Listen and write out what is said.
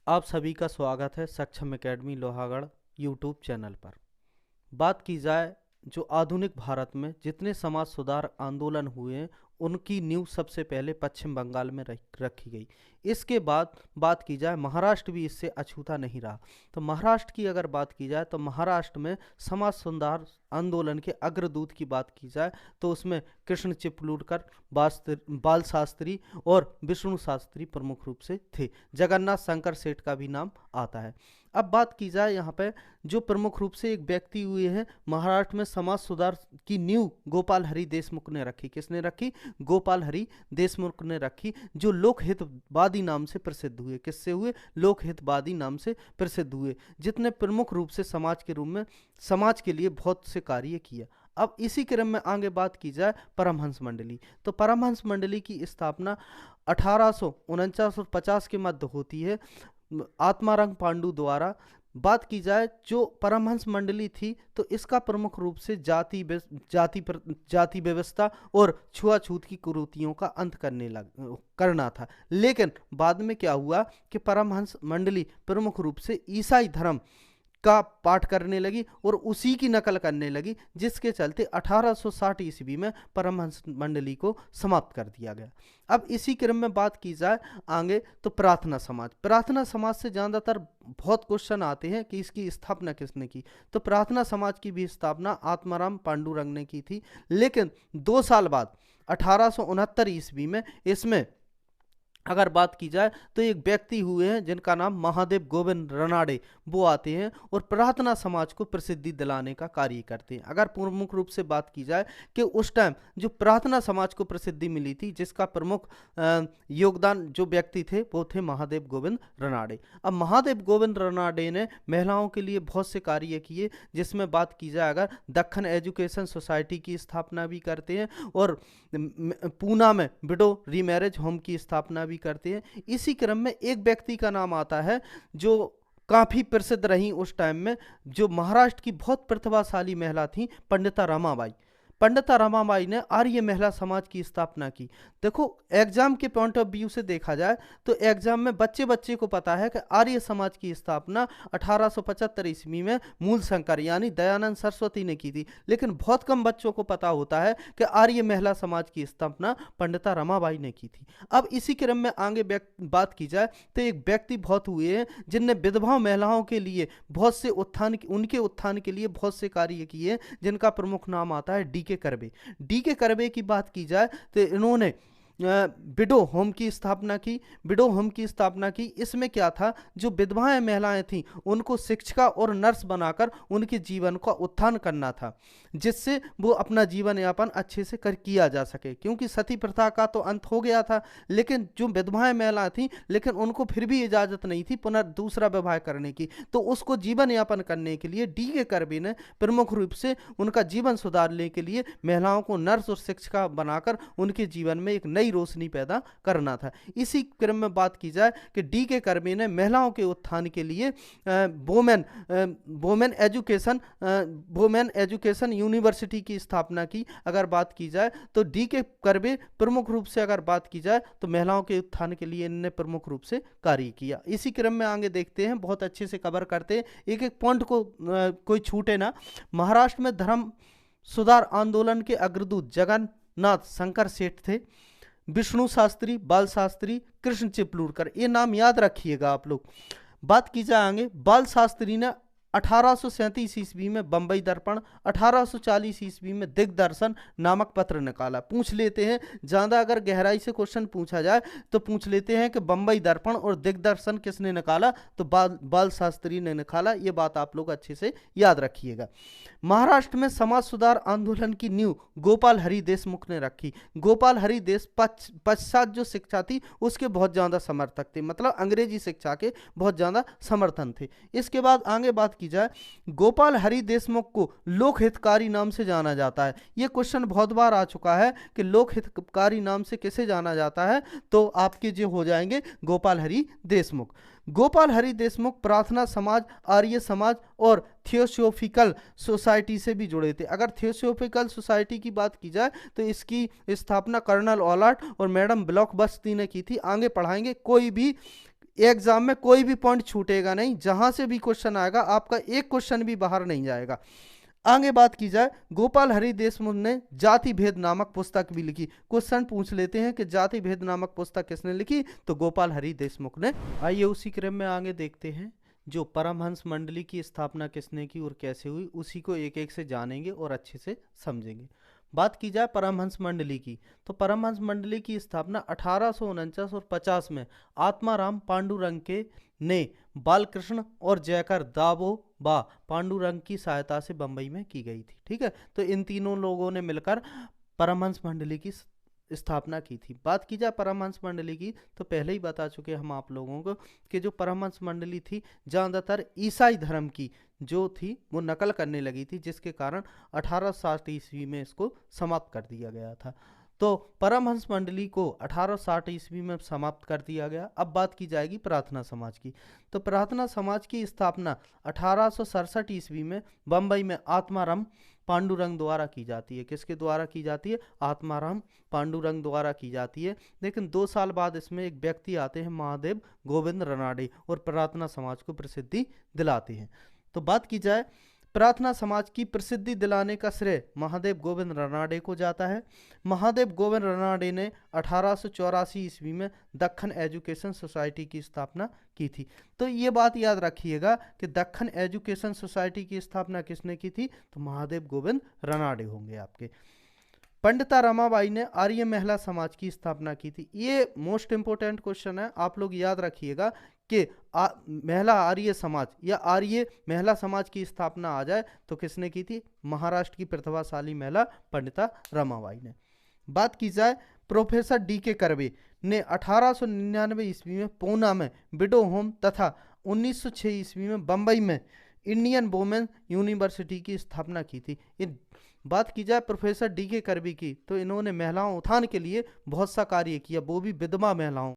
आप सभी का स्वागत है सक्षम एकेडमी लोहागढ़ यूट्यूब चैनल पर। बात की जाए जो आधुनिक भारत में जितने समाज सुधार आंदोलन हुए हैं उनकी नींव सबसे पहले पश्चिम बंगाल में रखी गई। इसके बाद बात की जाए महाराष्ट्र भी इससे अछूता नहीं रहा। तो महाराष्ट्र की अगर बात की जाए तो महाराष्ट्र में समाज सुधार आंदोलन के अग्रदूत की बात की जाए तो उसमें कृष्ण चिपलूणकर, बाल शास्त्री और विष्णु शास्त्री प्रमुख रूप से थे। जगन्नाथ शंकर सेठ का भी नाम आता है। अब बात की जाए यहाँ पे जो प्रमुख रूप से एक व्यक्ति हुए हैं महाराष्ट्र में समाज सुधार की नींव गोपाल हरि देशमुख ने रखी। किसने रखी? गोपाल हरि देशमुख ने रखी, जो लोकहितवादी नाम से प्रसिद्ध हुए। किससे हुए? लोकहितवादी नाम से प्रसिद्ध हुए, जितने प्रमुख रूप से समाज के रूप में समाज के लिए बहुत से कार्य किया। अब इसी क्रम में आगे बात की जाए परमहंस मंडली, तो परमहंस मंडली की स्थापना 1849-50 के मध्य होती है आत्माराम पांडु द्वारा। बात की जाए जो परमहंस मंडली थी तो इसका प्रमुख रूप से जाति व्यवस्था और छुआछूत की कुरीतियों का अंत करना था। लेकिन बाद में क्या हुआ कि परमहंस मंडली प्रमुख रूप से ईसाई धर्म का पाठ करने लगी और उसी की नकल करने लगी, जिसके चलते 1860 ईस्वी में परमहंस मंडली को समाप्त कर दिया गया। अब इसी क्रम में बात की जाए आगे तो प्रार्थना समाज से ज़्यादातर बहुत क्वेश्चन आते हैं कि इसकी स्थापना किसने की। तो प्रार्थना समाज की भी स्थापना आत्माराम पांडुरंग ने की थी, लेकिन 2 साल बाद 1869 ईस्वी में इसमें अगर बात की जाए तो एक व्यक्ति हुए हैं जिनका नाम महादेव गोविंद रनाडे, वो आते हैं और प्रार्थना समाज को प्रसिद्धि दिलाने का कार्य करते हैं। अगर प्रमुख रूप से बात की जाए कि उस टाइम जो प्रार्थना समाज को प्रसिद्धि मिली थी जिसका प्रमुख योगदान जो व्यक्ति थे वो थे महादेव गोविंद रनाडे। अब महादेव गोविंद रनाडे ने महिलाओं के लिए बहुत से कार्य किए, जिसमें बात की जाए अगर दक्खन एजुकेशन सोसाइटी की स्थापना भी करते हैं और पूना में विडो रीमैरिज होम की स्थापना भी करते हैं। इसी क्रम में एक व्यक्ति का नाम आता है जो काफी प्रसिद्ध रही उस टाइम में, जो महाराष्ट्र की बहुत प्रतिभाशाली महिला थी, पंडिता रमाबाई। पंडिता रमाबाई ने आर्य महिला समाज की स्थापना की। देखो एग्जाम के पॉइंट ऑफ व्यू से देखा जाए तो एग्जाम में बच्चे को पता है कि आर्य समाज की स्थापना 1875 ईस्वी में मूल शंकर यानी दयानंद सरस्वती ने की थी, लेकिन बहुत कम बच्चों को पता होता है कि आर्य महिला समाज की स्थापना पंडिता रमाबाई ने की थी। अब इसी क्रम में आगे बात की जाए तो एक व्यक्ति बहुत हुए हैं जिनने विधवा महिलाओं के लिए बहुत से उनके उत्थान के लिए बहुत से कार्य किए, जिनका प्रमुख नाम आता है डी के करबे की बात की जाए तो इन्होंने विडो होम की स्थापना की। इसमें क्या था, जो विधवाएं महिलाएं थीं उनको शिक्षिका और नर्स बनाकर उनके जीवन का उत्थान करना था, जिससे वो अपना जीवन यापन अच्छे से किया जा सके, क्योंकि सती प्रथा का तो अंत हो गया था। लेकिन जो विधवाएं महिलाएं थीं लेकिन उनको फिर भी इजाजत नहीं थी दूसरा विवाह करने की, तो उसको जीवन यापन करने के लिए डी के करबे ने प्रमुख रूप से उनका जीवन सुधारने के लिए महिलाओं को नर्स और शिक्षिका बनाकर उनके जीवन में एक नई रोशनी पैदा करना था। इसी क्रम में बात की जाए कि डी के करबे ने महिलाओं के उत्थान के लिए वोमेन एजुकेशन यूनिवर्सिटी की स्थापना की। अगर बात की जाए तो डी के करबे प्रमुख रूप से अगर बात की जाए तो महिलाओं के उत्थान के लिए इन्होंने प्रमुख रूप से कार्य किया। इसी क्रम में आगे देखते हैं, बहुत अच्छे से कवर करते हैं, एक एक पॉइंट को कोई छूटे ना। महाराष्ट्र में धर्म सुधार आंदोलन के अग्रदूत जगन्नाथ शंकर सेठ थे, विष्णु शास्त्री, बाल शास्त्री, कृष्ण चिपलूणकर, ये नाम याद रखिएगा आप लोग। बात की जाए आगे, बाल शास्त्री ने 1837 ईस्वी में बंबई दर्पण, 1840 ईस्वी में दिग्दर्शन नामक पत्र निकाला। पूछ लेते हैं, ज़्यादा अगर गहराई से क्वेश्चन पूछा जाए तो पूछ लेते हैं कि बंबई दर्पण और दिग्दर्शन किसने निकाला, तो बाल शास्त्री ने निकाला। ये बात आप लोग अच्छे से याद रखिएगा। महाराष्ट्र में समाज सुधार आंदोलन की नींव गोपाल हरि देशमुख ने रखी। गोपाल हरि पश्चात जो शिक्षा थी उसके बहुत ज़्यादा समर्थक थे, मतलब अंग्रेजी शिक्षा के बहुत ज़्यादा समर्थन थे। इसके बाद आगे बात की जाए, गोपाल हरि देशमुख को लोक हितकारी नाम से जाना जाता है। यह क्वेश्चन बहुत बार आ चुका है कि लोक हितकारी नाम से किसे जाना जाता है, तो आपके जो हो जाएंगे गोपाल हरि देशमुख। गोपाल हरि देशमुख प्रार्थना समाज, आर्य समाज और थियोसोफिकल सोसाइटी से भी जुड़े थे। अगर थियोसोफिकल सोसाइटी की बात की जाए तो इसकी स्थापना कर्नल ओलाट और मैडम ब्लॉक बस्ती ने की थी। आगे पढ़ाएंगे, कोई भी एग्जाम में कोई भी पॉइंट छूटेगा नहीं, जहां से भी क्वेश्चन आएगा आपका एक क्वेश्चन भी बाहर नहीं जाएगा। आगे बात की जाए, गोपाल हरि देशमुख ने जाति भेद नामक पुस्तक भी लिखी। क्वेश्चन पूछ लेते हैं कि जाति भेद नामक पुस्तक किसने लिखी, तो गोपाल हरि देशमुख ने। आइए उसी क्रम में आगे देखते हैं जो परमहंस मंडली की स्थापना किसने की और कैसे हुई, उसी को एक एक से जानेंगे और अच्छे से समझेंगे। बात की जाए परमहंस मंडली की, तो परमहंस मंडली की स्थापना 1849 और 50 में आत्माराम पांडुरंग के ने बालकृष्ण और जयकर दाभोबा पांडुरंग की सहायता से बंबई में की गई थी। ठीक है, तो इन तीनों लोगों ने मिलकर परमहंस मंडली की स्थापना की थी। बात की जाए परमहंस मंडली की, तो पहले ही बता चुके हम आप लोगों को कि जो परमहंस मंडली थी ज़्यादातर ईसाई धर्म की जो थी वो नकल करने लगी थी, जिसके कारण 1860 ईस्वी में इसको समाप्त कर दिया गया था। तो परमहंस मंडली को 1860 ईस्वी में समाप्त कर दिया गया। अब बात की जाएगी प्रार्थना समाज की, तो प्रार्थना समाज की स्थापना 1867 ईस्वी में बम्बई में आत्माराम पांडुरंग द्वारा की जाती है। किसके द्वारा की जाती है? आत्माराम पांडुरंग द्वारा की जाती है। लेकिन 2 साल बाद इसमें एक व्यक्ति आते हैं महादेव गोविंद रनाडे और प्रार्थना समाज को प्रसिद्धि दिलाते हैं। तो बात की जाए प्रार्थना समाज की प्रसिद्धि दिलाने का श्रेय महादेव गोविंद रनाडे को जाता है। महादेव गोविंद रनाडे ने 1884 ईस्वी में दक्खन एजुकेशन सोसाइटी की स्थापना की थी। तो ये बात याद रखिएगा कि दक्खन एजुकेशन सोसाइटी की स्थापना किसने की थी, तो महादेव गोविंद रनाडे होंगे आपके। पंडिता रमाबाई ने आर्य महिला समाज की स्थापना की थी। ये मोस्ट इंपोर्टेंट क्वेश्चन है, आप लोग याद रखिएगा कि महिला आर्य समाज या आर्य महिला समाज की स्थापना आ जाए तो किसने की थी? महाराष्ट्र की प्रतिभाशाली महिला पंडिता रमाबाई ने। बात की जाए प्रोफेसर डी.के. कर्वे ने 1899 ईस्वी में पूना में विडो होम तथा 1906 ईस्वी में बंबई में इंडियन वुमेन यूनिवर्सिटी की स्थापना की थी। बात की जाए प्रोफेसर डी.के. कर्वे की, तो इन्होंने महिलाओं उत्थान के लिए बहुत सा कार्य किया, वो भी विधवा महिलाओं